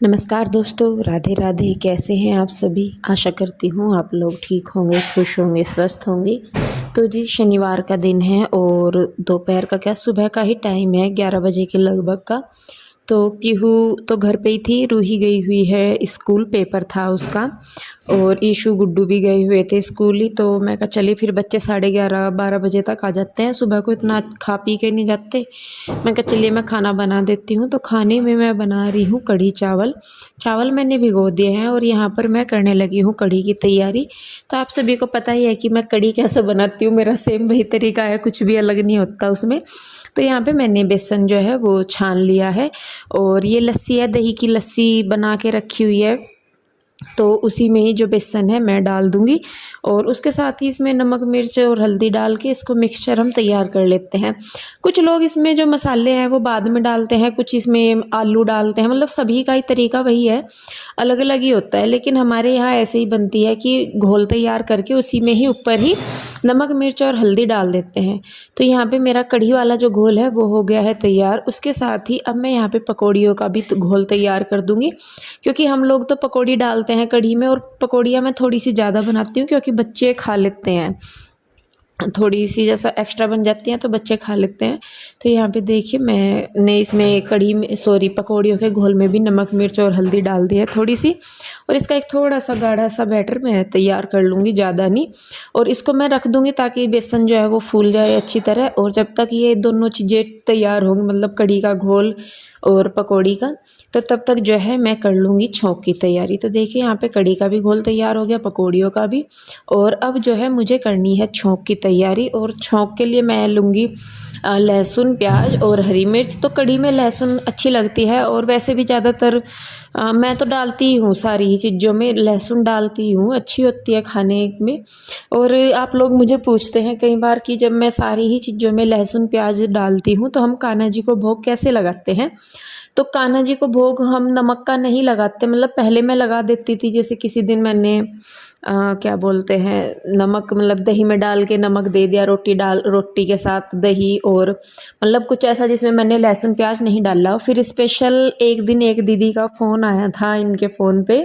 नमस्कार दोस्तों, राधे राधे। कैसे हैं आप सभी? आशा करती हूँ आप लोग ठीक होंगे, खुश होंगे, स्वस्थ होंगे। तो जी शनिवार का दिन है और दोपहर का क्या सुबह का ही टाइम है, 11 बजे के लगभग का। तो पीहू तो घर पे ही थी, रूही गई हुई है स्कूल, पेपर था उसका। और ईशु गुड्डू भी गए हुए थे स्कूल ही। तो मैं कहा चलिए फिर बच्चे 11:30-12 बजे तक आ जाते हैं, सुबह को इतना खा पी के नहीं जाते। मैं कहा चलिए मैं खाना बना देती हूँ। तो खाने में मैं बना रही हूँ कढ़ी चावल। चावल मैंने भिगो दिए हैं और यहाँ पर मैं करने लगी हूँ कढ़ी की तैयारी। तो आप सभी को पता ही है कि मैं कढ़ी कैसे बनाती हूँ, मेरा सेम वही तरीका है, कुछ भी अलग नहीं होता उसमें। तो यहाँ पे मैंने बेसन जो है वो छान लिया है और ये लस्सी है, दही की लस्सी बना के रखी हुई है। तो उसी में ही जो बेसन है मैं डाल दूंगी और उसके साथ ही इसमें नमक मिर्च और हल्दी डाल के इसको मिक्सचर हम तैयार कर लेते हैं। कुछ लोग इसमें जो मसाले हैं वो बाद में डालते हैं, कुछ इसमें आलू डालते हैं, मतलब सभी का ही तरीका वही है, अलग अलग ही होता है। लेकिन हमारे यहाँ ऐसे ही बनती है कि घोल तैयार करके उसी में ही ऊपर ही नमक मिर्च और हल्दी डाल देते हैं। तो यहाँ पे मेरा कढ़ी वाला जो घोल है वो हो गया है तैयार। उसके साथ ही अब मैं यहाँ पे पकौड़ियों का भी घोल तैयार कर दूंगी, क्योंकि हम लोग तो पकौड़ी डालते हैं कढ़ी में, और पकौड़ियाँ मैं थोड़ी सी ज़्यादा बनाती हूँ क्योंकि बच्चे खा लेते हैं, थोड़ी सी जैसा एक्स्ट्रा बन जाती हैं तो बच्चे खा लेते हैं। तो यहाँ पे देखिए मैंने इसमें कढ़ी में पकौड़ियों के घोल में भी नमक मिर्च और हल्दी डाल दी है थोड़ी सी। और इसका एक थोड़ा सा गाढ़ा सा बैटर मैं तैयार कर लूँगी, ज़्यादा नहीं। और इसको मैं रख दूँगी ताकि बेसन जो है वो फूल जाए अच्छी तरह। और जब तक ये दोनों चीज़ें तैयार होंगी, मतलब कढ़ी का घोल और पकौड़ी का, तो तब तक जो है मैं कर लूँगी छौंक की तैयारी। तो देखिए यहाँ पे कढ़ी का भी घोल तैयार हो गया, पकौड़ियों का भी। और अब जो है मुझे करनी है छौंक की तैयारी। और छौंक के लिए मैं लूँगी लहसुन, प्याज और हरी मिर्च। तो कढ़ी में लहसुन अच्छी लगती है और वैसे भी ज़्यादातर मैं तो डालती ही हूँ, सारी ही चीज़ों में लहसुन डालती हूँ, अच्छी होती है खाने में। और आप लोग मुझे पूछते हैं कई बार कि जब मैं सारी ही चीज़ों में लहसुन प्याज डालती हूँ तो हम कान्हा जी को भोग कैसे लगाते हैं। तो कान्हा जी को भोग हम नमक का नहीं लगाते, मतलब पहले मैं लगा देती थी। जैसे किसी दिन मैंने क्या बोलते हैं, नमक मतलब दही में डाल के नमक दे दिया, रोटी के साथ दही, और मतलब कुछ ऐसा जिसमें मैंने लहसुन प्याज नहीं डाला। फिर स्पेशल एक दिन एक दीदी का फ़ोन आया था इनके फ़ोन पे।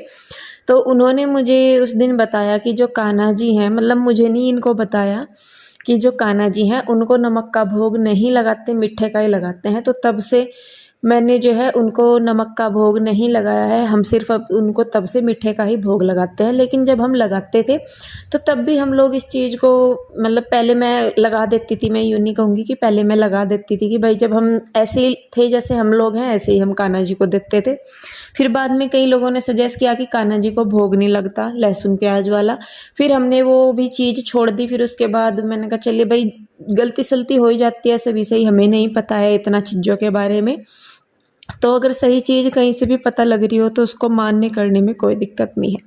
तो उन्होंने मुझे उस दिन बताया कि जो कान्हा जी हैं, मतलब मुझे नहीं, इनको बताया कि जो कान्हा जी हैं उनको नमक का भोग नहीं लगाते, मीठे का ही लगाते हैं। तो तब से मैंने जो है उनको नमक का भोग नहीं लगाया है, हम सिर्फ अब उनको तब से मीठे का ही भोग लगाते हैं। लेकिन जब हम लगाते थे तो तब भी हम लोग इस चीज़ को, मतलब पहले मैं लगा देती थी, मैं यूँ नहीं कहूँगी कि पहले मैं लगा देती थी कि भाई जब हम ऐसे ही थे, जैसे हम लोग हैं ऐसे ही हम कान्हा जी को देते थे। फिर बाद में कई लोगों ने सजेस्ट किया कि कान्हा जी को भोग नहीं लगता लहसुन प्याज वाला। फिर हमने वो भी चीज़ छोड़ दी। फिर उसके बाद मैंने कहा चलिए भाई, गलती सलती हो ही जाती है सभी से ही, हमें नहीं पता है इतना चीज़ों के बारे में। तो अगर सही चीज़ कहीं से भी पता लग रही हो तो उसको मानने करने में कोई दिक्कत नहीं है।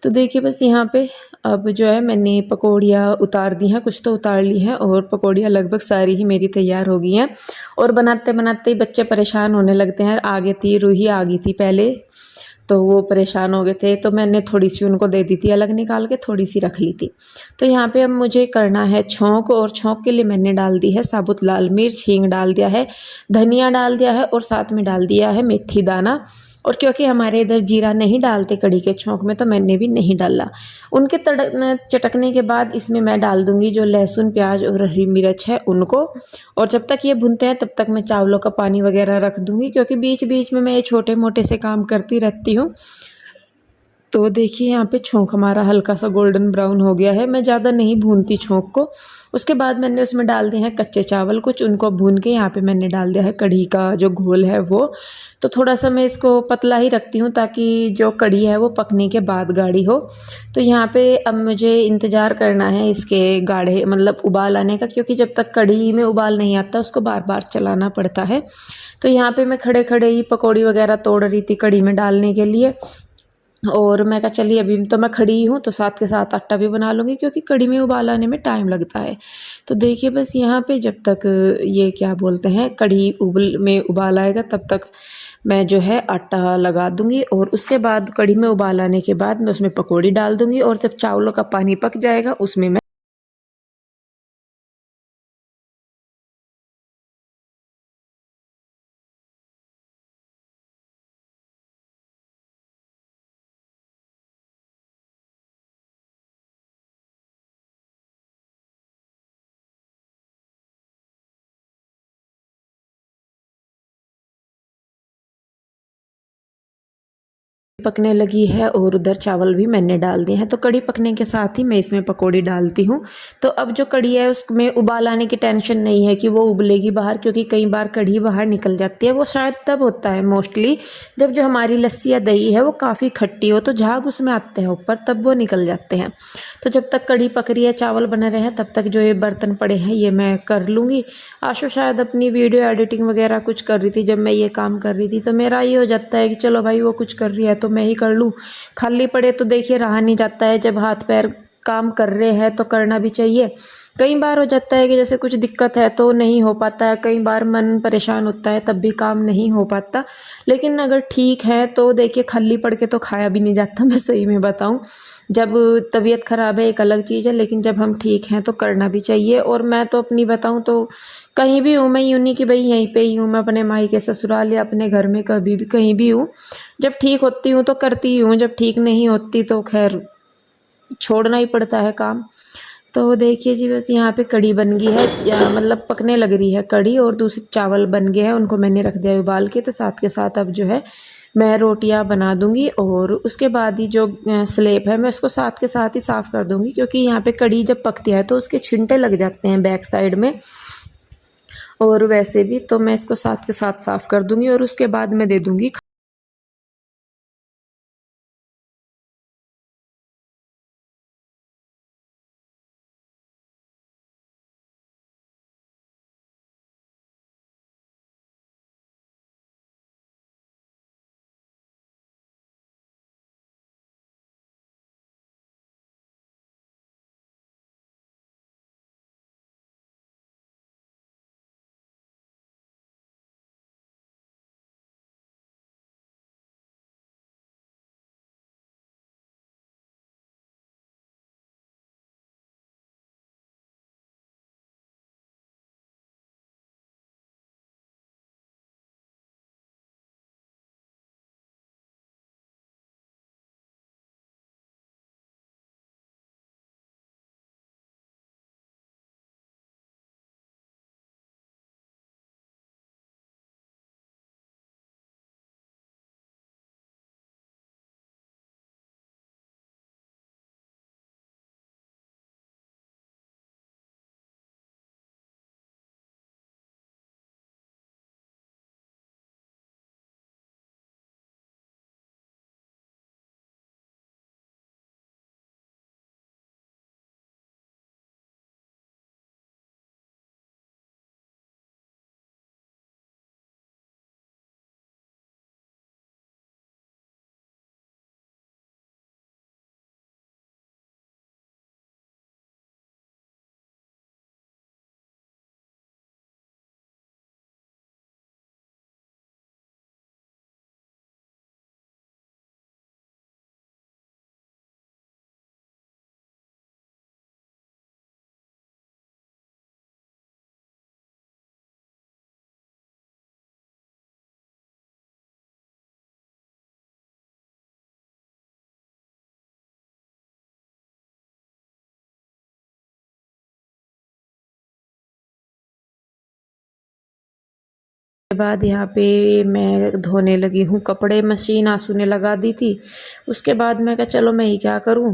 तो देखिए बस यहाँ पे अब जो है मैंने पकौड़ियाँ उतार दी हैं, कुछ तो उतार ली हैं, और पकौड़ियाँ लगभग सारी ही मेरी तैयार हो गई हैं। और बनाते बनाते ही बच्चे परेशान होने लगते हैं। आगे थी रूही, आ गई थी पहले, तो वो परेशान हो गए थे, तो मैंने थोड़ी सी उनको दे दी थी अलग निकाल के, थोड़ी सी रख ली थी। तो यहाँ पे अब मुझे करना है छौंक, और छौंक के लिए मैंने डाल दी है साबुत लाल मिर्च, हींग डाल दिया है, धनिया डाल दिया है, और साथ में डाल दिया है मेथी दाना। और क्योंकि हमारे इधर जीरा नहीं डालते कढ़ी के छौंक में, तो मैंने भी नहीं डाला। उनके चटकने के बाद इसमें मैं डाल दूंगी जो लहसुन प्याज और हरी मिर्च है उनको। और जब तक ये भुनते हैं तब तक मैं चावलों का पानी वगैरह रख दूंगी, क्योंकि बीच बीच में मैं ये छोटे मोटे से काम करती रहती हूँ। तो देखिए यहाँ पे छौंक हमारा हल्का सा गोल्डन ब्राउन हो गया है, मैं ज़्यादा नहीं भूनती छौंक को। उसके बाद मैंने उसमें डाल दिए हैं कच्चे चावल कुछ, उनको भून के यहाँ पे मैंने डाल दिया है कढ़ी का जो घोल है वो। तो थोड़ा सा मैं इसको पतला ही रखती हूँ ताकि जो कढ़ी है वो पकने के बाद गाढ़ी हो। तो यहाँ पे अब मुझे इंतज़ार करना है इसके गाढ़े, मतलब उबाल आने का, क्योंकि जब तक कढ़ी में उबाल नहीं आता उसको बार बार चलाना पड़ता है। तो यहाँ पे मैं खड़े खड़े ही पकौड़ी वगैरह तोड़ रही थी कढ़ी में डालने के लिए। और मैं कहा चलिए अभी तो मैं खड़ी ही हूँ तो साथ के साथ आटा भी बना लूँगी, क्योंकि कढ़ी में उबाल आने में टाइम लगता है। तो देखिए बस यहाँ पे जब तक ये क्या बोलते हैं कढ़ी उबाल आएगा तब तक मैं जो है आटा लगा दूँगी। और उसके बाद कढ़ी में उबाल आने के बाद मैं उसमें पकौड़ी डाल दूँगी, और जब चावलों का पानी पक जाएगा उसमें मैं पकने लगी है और उधर चावल भी मैंने डाल दिए हैं। तो कढ़ी पकने के साथ ही मैं इसमें पकौड़ी डालती हूँ। तो अब जो कढ़ी है उसमें उबाल आने की टेंशन नहीं है कि वो उबलेगी बाहर, क्योंकि कई बार कढ़ी बाहर निकल जाती है। वो शायद तब होता है मोस्टली जब जो हमारी लस्सी या दही है वो काफ़ी खट्टी हो, तो झाग उसमें आते हैं ऊपर, तब वो निकल जाते हैं। तो जब तक कढ़ी पक रही है, चावल बने रहे हैं, तब तक जो ये बर्तन पड़े हैं ये मैं कर लूँगी। आशु शायद अपनी वीडियो एडिटिंग वगैरह कुछ कर रही थी जब मैं ये काम कर रही थी, तो मेरा ये हो जाता है कि चलो भाई वो कुछ कर रही है तो मैं ही कर लूँ। खाली पड़े तो देखिए रहा नहीं जाता है, जब हाथ पैर काम कर रहे हैं तो करना भी चाहिए। कई बार हो जाता है कि जैसे कुछ दिक्कत है तो नहीं हो पाता है, कई बार मन परेशान होता है तब भी काम नहीं हो पाता। लेकिन अगर ठीक है तो देखिए खाली पड़ के तो खाया भी नहीं जाता, मैं सही में बताऊँ। जब तबीयत ख़राब है एक अलग चीज़ है, लेकिन जब हम ठीक हैं तो करना भी चाहिए। और मैं तो अपनी बताऊँ तो कहीं भी हूँ, मैं यूँ नहीं कि भाई यहीं पे ही हूँ, मैं अपने मायके ससुराल या अपने घर में कभी भी कहीं भी हूँ, जब ठीक होती हूँ तो करती ही हूँ, जब ठीक नहीं होती तो खैर छोड़ना ही पड़ता है काम। तो देखिए जी बस यहाँ पे कढ़ी बन गई है, या मतलब पकने लग रही है कढ़ी, और दूसरे चावल बन गए हैं, उनको मैंने रख दिया उबाल के। तो साथ के साथ अब जो है मैं रोटियां बना दूंगी, और उसके बाद ही जो स्लेब है मैं उसको साथ के साथ ही साफ़ कर दूंगी, क्योंकि यहाँ पे कढ़ी जब पकती है तो उसके छिंटे लग जाते हैं बैक साइड में। और वैसे भी तो मैं इसको साथ के साथ साफ़ कर दूंगी और उसके बाद मैं दे दूंगी। के बाद यहाँ पे मैं धोने लगी हूँ कपड़े, मशीन आंसू ने लगा दी थी। उसके बाद मैं कहा चलो मैं ही क्या करूँ,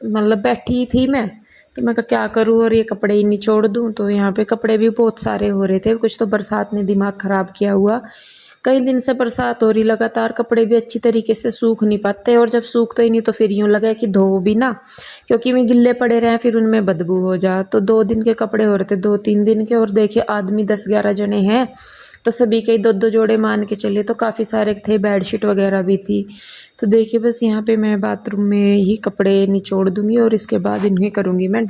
मतलब बैठी थी मैं, तो मैं कहा क्या करूँ और ये कपड़े ही निचोड़ दूँ। तो यहाँ पे कपड़े भी बहुत सारे हो रहे थे, कुछ तो बरसात ने दिमाग ख़राब किया हुआ। कई दिन से बरसात हो रही लगातार, कपड़े भी अच्छी तरीके से सूख नहीं पाते, और जब सूखते ही नहीं तो फिर यूँ लगा कि धो भी ना, क्योंकि मैं गिल्ले पड़े रहे फिर उनमें बदबू हो जा। तो 2 दिन के कपड़े हो रहे थे, 2-3 दिन के, और देखिए आदमी 10-11 जने हैं, तो सभी के 2-2 जोड़े मान के चलिए, तो काफ़ी सारे थे, बेडशीट वगैरह भी थी। तो देखिए बस यहाँ पे मैं बाथरूम में ही कपड़े निचोड़ दूंगी और इसके बाद इन्हें करूँगी मैं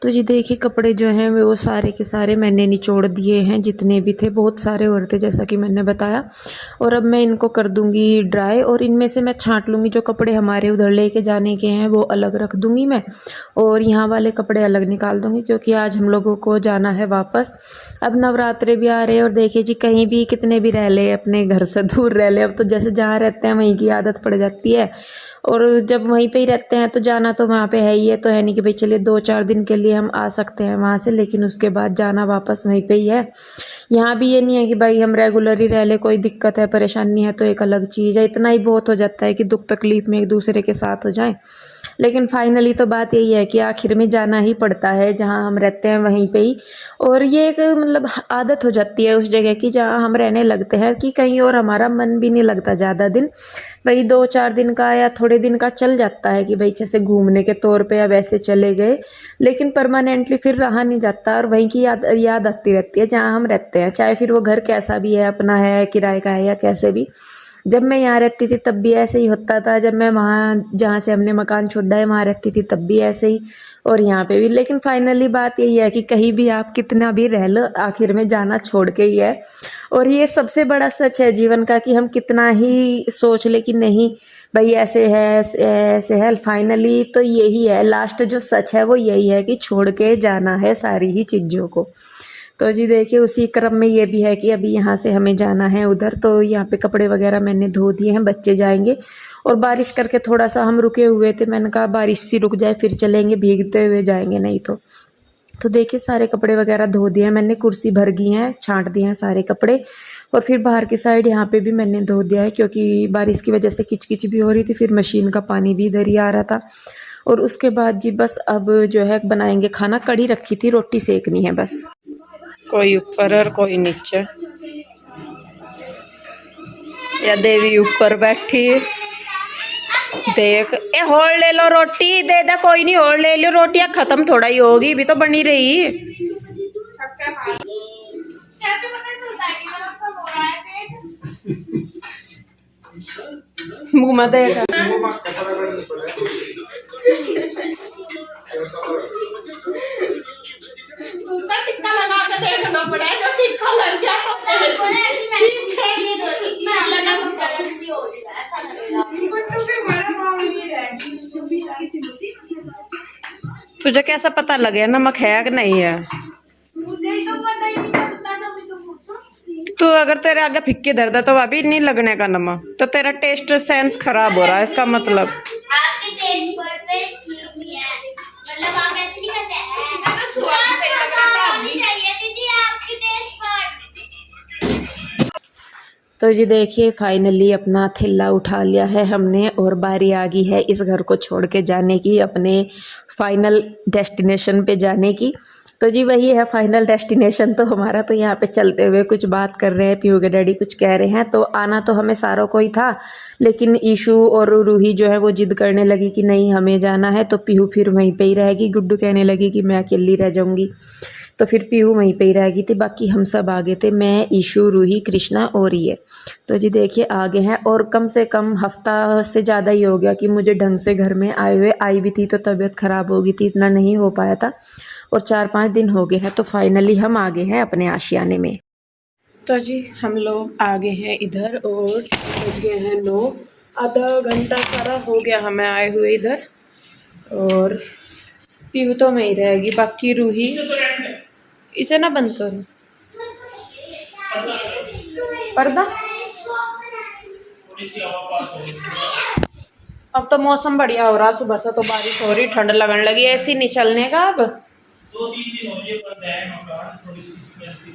तो जी देखिए कपड़े जो हैं वो सारे के सारे मैंने निचोड़ दिए हैं, जितने भी थे, बहुत सारे और थे जैसा कि मैंने बताया। और अब मैं इनको कर दूंगी ड्राई, और इनमें से मैं छांट लूँगी। जो कपड़े हमारे उधर लेके जाने के हैं वो अलग रख दूंगी मैं, और यहाँ वाले कपड़े अलग निकाल दूंगी, क्योंकि आज हम लोगों को जाना है वापस। अब नवरात्रे भी आ रहे हैं, और देखिए जी कहीं भी कितने भी रह ले, अपने घर से दूर रह ले, अब तो जैसे जहाँ रहते हैं वहीं की आदत पड़ जाती है। और जब वहीं पे ही रहते हैं तो जाना तो वहाँ पे है ही है, तो है नहीं कि भाई चलिए 2-4 दिन के लिए हम आ सकते हैं वहाँ से, लेकिन उसके बाद जाना वापस वहीं पे ही है। यहाँ भी ये नहीं है कि भाई हम रेगुलर ही रह ले, कोई दिक्कत है परेशानी है तो एक अलग चीज़ है, इतना ही बहुत हो जाता है कि दुख तकलीफ में एक दूसरे के साथ हो जाए। लेकिन फाइनली तो बात यही है कि आखिर में जाना ही पड़ता है, जहाँ हम रहते हैं वहीं पे ही। और ये एक मतलब आदत हो जाती है उस जगह की जहाँ हम रहने लगते हैं, कि कहीं और हमारा मन भी नहीं लगता ज़्यादा दिन। वही 2-4 दिन का या थोड़े दिन का चल जाता है कि भाई जैसे घूमने के तौर पे या वैसे चले गए, लेकिन परमानेंटली फिर रहा नहीं जाता, और वहीं की याद आती रहती है जहाँ हम रहते हैं, चाहे फिर वो घर कैसा भी है, अपना है, किराए का है, या कैसे भी। जब मैं यहाँ रहती थी तब भी ऐसे ही होता था, जब मैं वहाँ जहाँ से हमने मकान छोड़ा है वहाँ रहती थी तब भी ऐसे ही, और यहाँ पे भी। लेकिन फाइनली बात यही है कि कहीं भी आप कितना भी रह लो, आखिर में जाना छोड़ के ही है। और ये सबसे बड़ा सच है जीवन का, कि हम कितना ही सोच ले कि नहीं भाई ऐसे है ऐसे है, फाइनली तो यही है, लास्ट जो सच है वो यही है कि छोड़ के जाना है सारी ही चीज़ों को। तो जी देखिए उसी क्रम में ये भी है कि अभी यहाँ से हमें जाना है उधर, तो यहाँ पे कपड़े वगैरह मैंने धो दिए हैं, बच्चे जाएंगे। और बारिश करके थोड़ा सा हम रुके हुए थे, मैंने कहा बारिश सी रुक जाए फिर चलेंगे, भीगते हुए जाएंगे नहीं तो देखिए सारे कपड़े वगैरह धो दिए हैं मैंने, कुर्सी भर गई हैं, छांट दिए हैं सारे कपड़े। और फिर बाहर की साइड यहाँ पे भी मैंने धो दिया है, क्योंकि बारिश की वजह से किचकिच भी हो रही थी, फिर मशीन का पानी भी इधर ही आ रहा था। और उसके बाद जी बस अब जो है बनाएंगे खाना, कढ़ी रखी थी, रोटी सेकनी है बस। कोई ऊपर और कोई नीचे, या देवी ऊपर बैठी देख। ए होड़ ले लो रोटी, दे दे, कोई नहीं होड़ ले लो रोटियां, खत्म थोड़ा ही होगी, भी तो बनी रही। मुँह में देगा टिक्का लगा के देखना पड़ा, जो टिक्का लग गया तुझे कैसा पता लगे नमक है कि नहीं है? मुझे ही तो पता ही नहीं चलता, जब भी तुम पूछो। तो अगर तेरे आगे फिक्की दर्द है तो अभी नहीं लगने का नमक, तो तेरा टेस्ट सेंस खराब हो रहा है, इसका मतलब आपके टेस्ट बड पे ठीक नहीं है, मतलब आप ऐसे नहीं करते हैं, तो स्वाद से लगाता नहीं चाहिए दीदी आपकी टेस्ट बड। तो जी देखिए फाइनली अपना थैला उठा लिया है हमने, और बारी आ गई है इस घर को छोड़ के जाने की, अपने फाइनल डेस्टिनेशन पे जाने की। तो जी वही है फाइनल डेस्टिनेशन तो हमारा। तो यहाँ पे चलते हुए कुछ बात कर रहे हैं, पीहू के डैडी कुछ कह रहे हैं, तो आना तो हमें सारों को ही था, लेकिन ईशू और रूही जो है वो जिद करने लगी कि नहीं हमें जाना है, तो पीहू फिर वहीं पे ही रहेगी। गुड्डू कहने लगी कि मैं अकेली रह जाऊँगी, तो फिर पीहू वहीं पे ही रह गई थी, बाकी हम सब आगे थे, मैं, ईशू, रूही, कृष्णा और ये। तो जी देखिए आगे हैं, और कम से कम हफ्ता से ज़्यादा ही हो गया कि मुझे ढंग से घर में आए हुए, आई भी थी तो तबीयत ख़राब हो गई थी, इतना नहीं हो पाया था, और 4-5 दिन हो गए हैं। तो फाइनली हम आगे हैं अपने आशियाने में। तो जी हम लोग आगे हैं इधर, और पहुँच गए हैं 9, आधा घंटा सारा हो गया हमें आए हुए इधर। और पीहू तो वहीं रहेगी, बाकी रूही, इसे ना बंद करो पर्दा। अब तो मौसम बढ़िया हो रहा, सुबह से तो बारिश हो रही, ठंड लगने लगी, ऐसी नहीं चलने का अब। 2-3 दिन हो गए बंद है मकान,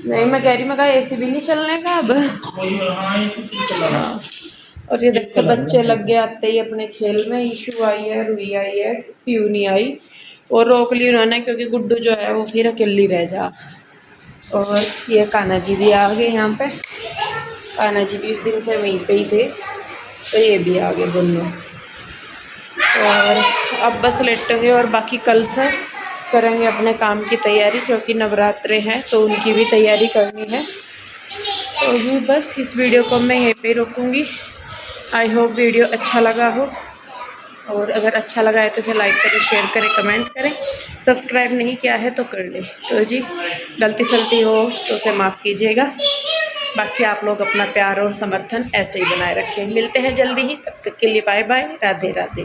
नहीं मैं कह रही, मैं कहा एसी भी नहीं चलने का अब। और ये देखो बच्चे लग गए आते ही अपने खेल में, ईशू आई है, रूही आई है, पीहू नहीं आई, और रोक ली उन्होंने क्योंकि गुड्डू जो है वो फिर अकेली रह जा। और ये कान्हा जी भी आ गए यहाँ पे, कान्हा जी भी उस दिन से वहीं पे ही थे, तो ये भी आ गए दोनों। और अब बस लेटेंगे, और बाकी कल से करेंगे अपने काम की तैयारी, क्योंकि नवरात्रे हैं तो उनकी भी तैयारी करनी है। तो भी बस इस वीडियो को मैं यहीं पे रोकूँगी। आई होप वीडियो अच्छा लगा हो, और अगर अच्छा लगा है तो इसे लाइक करें, शेयर करें, कमेंट करें, सब्सक्राइब नहीं किया है तो कर ले। तो जी गलती सलती हो तो उसे माफ़ कीजिएगा। बाकी आप लोग अपना प्यार और समर्थन ऐसे ही बनाए रखें। मिलते हैं जल्दी ही, तब तक के लिए बाय बाय, राधे राधे।